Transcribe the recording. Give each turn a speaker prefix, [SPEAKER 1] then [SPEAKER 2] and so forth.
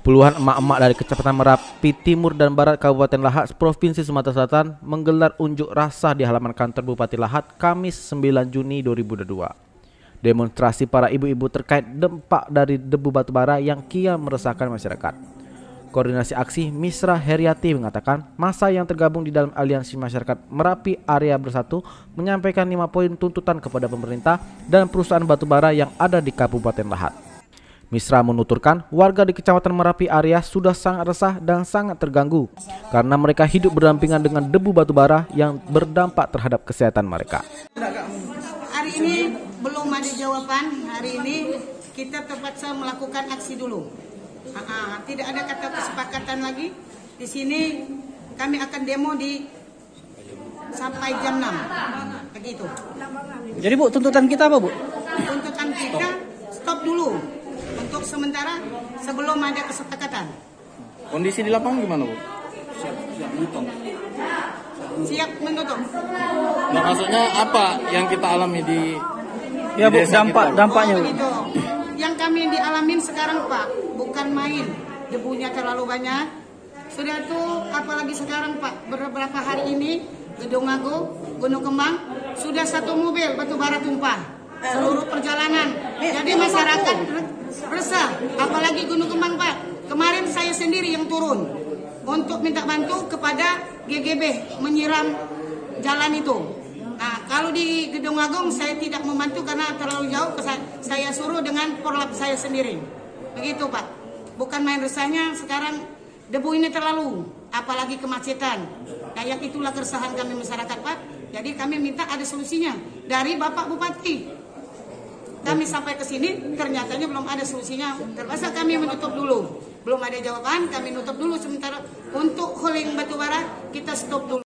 [SPEAKER 1] Puluhan emak-emak dari Kecamatan Merapi Timur dan Barat Kabupaten Lahat, Provinsi Sumatera Selatan menggelar unjuk rasa di halaman kantor Bupati Lahat Kamis 9 Juni 2022. Demonstrasi para ibu-ibu terkait dampak dari debu batubara yang kian meresahkan masyarakat. Koordinasi aksi Misra Heriati mengatakan massa yang tergabung di dalam Aliansi Masyarakat Merapi Area Bersatu menyampaikan 5 poin tuntutan kepada pemerintah dan perusahaan batubara yang ada di Kabupaten Lahat. Misra menuturkan warga di Kecamatan Merapi Area sudah sangat resah dan sangat terganggu karena mereka hidup berdampingan dengan debu batubara yang berdampak terhadap kesehatan mereka.
[SPEAKER 2] Hari ini belum ada jawaban, hari ini kita terpaksa melakukan aksi dulu. Tidak ada kata kesepakatan lagi. Di sini kami akan demo sampai jam 6. Begitu.
[SPEAKER 3] Jadi Bu, tuntutan kita apa Bu?
[SPEAKER 2] Tuntutan kita stop dulu. Untuk sementara sebelum ada kesepakatan.
[SPEAKER 3] Kondisi di lapangan gimana Bu?
[SPEAKER 2] Siap menutup.
[SPEAKER 3] Nah, maksudnya apa yang kita alami di
[SPEAKER 4] Ya Bu,
[SPEAKER 3] desa
[SPEAKER 4] dampaknya Bu.
[SPEAKER 2] Gitu. Yang kami dialamin sekarang Pak, bukan main. Debunya terlalu banyak. Sudah tuh apalagi sekarang Pak, beberapa hari ini Gedung Agung, Gunung Kembang sudah 1 mobil batubara tumpah seluruh perjalanan. Jadi masyarakat resah, apalagi Gunung Kembang Pak. Kemarin saya sendiri yang turun untuk minta bantu kepada GGB menyiram jalan itu. Nah, kalau di Gedung Agung saya tidak membantu karena terlalu jauh, saya suruh dengan porlap saya sendiri. Begitu Pak. Bukan main resahnya sekarang debu ini terlalu, apalagi kemacetan. Nah, yang itulah keresahan kami masyarakat Pak. Jadi kami minta ada solusinya dari Bapak Bupati. Kami sampai ke sini ternyatanya belum ada solusinya. Terpaksa kami menutup dulu. Belum ada jawaban, kami nutup dulu sementara untuk hauling batubara kita stop dulu.